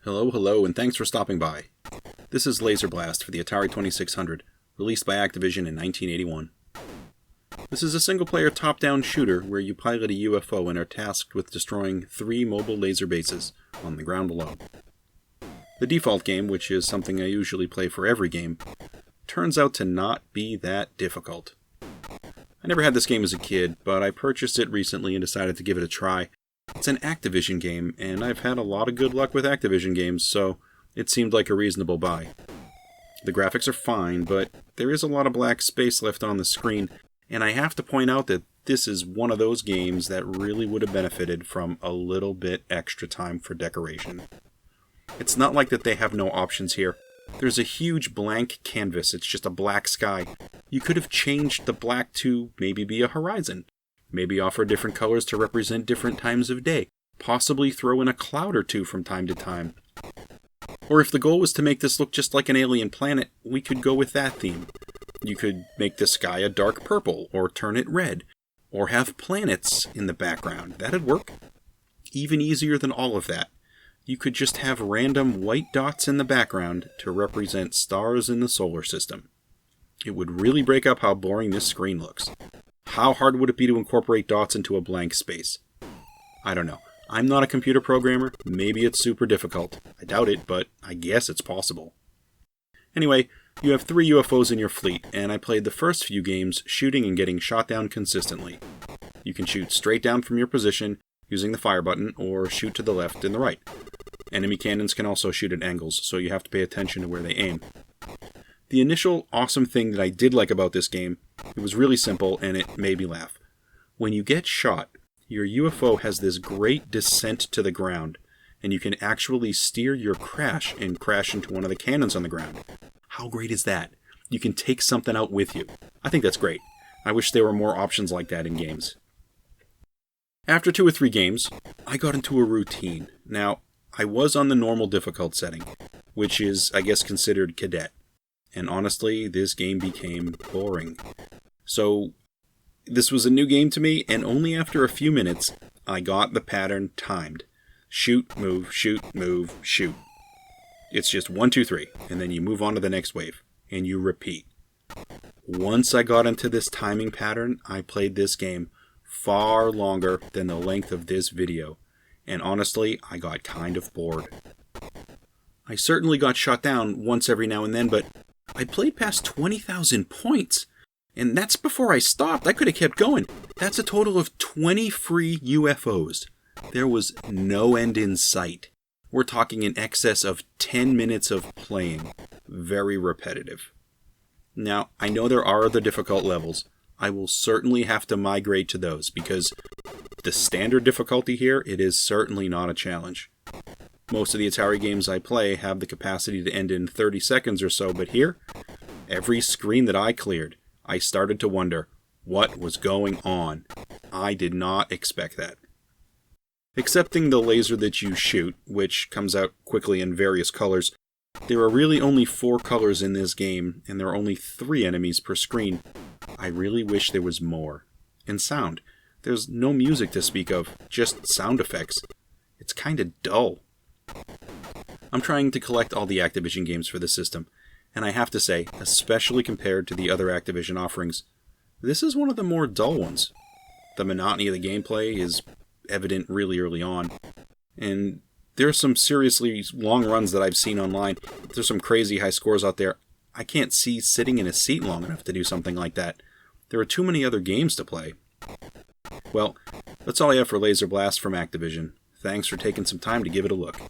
Hello, hello, and thanks for stopping by. This is Laser Blast for the Atari 2600, released by Activision in 1981. This is a single-player top-down shooter where you pilot a UFO and are tasked with destroying 3 mobile laser bases on the ground below. The default game, which is something I usually play for every game, turns out to not be that difficult. I never had this game as a kid, but I purchased it recently and decided to give it a try. It's an Activision game, and I've had a lot of good luck with Activision games, so it seemed like a reasonable buy. The graphics are fine, but there is a lot of black space left on the screen, and I have to point out that this is one of those games that really would have benefited from a little bit extra time for decoration. It's not like that they have no options here. There's a huge blank canvas, it's just a black sky. You could have changed the black to maybe be a horizon. Maybe offer different colors to represent different times of day. Possibly throw in a cloud or two from time to time. Or if the goal was to make this look just like an alien planet, we could go with that theme. You could make the sky a dark purple, or turn it red, or have planets in the background. That'd work. Even easier than all of that, you could just have random white dots in the background to represent stars in the solar system. It would really break up how boring this screen looks. How hard would it be to incorporate dots into a blank space? I don't know. I'm not a computer programmer. Maybe it's super difficult. I doubt it, but I guess it's possible. Anyway, you have 3 UFOs in your fleet, and I played the first few games shooting and getting shot down consistently. You can shoot straight down from your position using the fire button, or shoot to the left and the right. Enemy cannons can also shoot at angles, so you have to pay attention to where they aim. The initial awesome thing that I did like about this game, it was really simple and it made me laugh. When you get shot, your UFO has this great descent to the ground, and you can actually steer your crash and crash into one of the cannons on the ground. How great is that? You can take something out with you. I think that's great. I wish there were more options like that in games. After 2 or 3 games, I got into a routine. Now, I was on the normal difficult setting, which is, I guess, considered cadet. And honestly, this game became boring. So, this was a new game to me, and only after a few minutes, I got the pattern timed. Shoot, move, shoot, shoot. It's just 1, 2, 3, and then you move on to the next wave, and you repeat. Once I got into this timing pattern, I played this game far longer than the length of this video, and honestly, I got kind of bored. I certainly got shot down once every now and then, but I played past 20,000 points, and that's before I stopped. I could have kept going. That's a total of 20 free UFOs. There was no end in sight. We're talking in excess of 10 minutes of playing. Very repetitive. Now, I know there are other difficult levels. I will certainly have to migrate to those, because the standard difficulty here, it is certainly not a challenge. Most of the Atari games I play have the capacity to end in 30 seconds or so, but here, every screen that I cleared, I started to wonder what was going on. I did not expect that. Excepting the laser that you shoot, which comes out quickly in various colors, there are really only 4 colors in this game, and there are only 3 enemies per screen. I really wish there was more. And sound. There's no music to speak of, just sound effects. It's kinda dull. I'm trying to collect all the Activision games for the system, and I have to say, especially compared to the other Activision offerings, this is one of the more dull ones. The monotony of the gameplay is evident really early on, and there are some seriously long runs that I've seen online. There's some crazy high scores out there. I can't see sitting in a seat long enough to do something like that. There are too many other games to play. Well, that's all I have for Laser Blast from Activision. Thanks for taking some time to give it a look.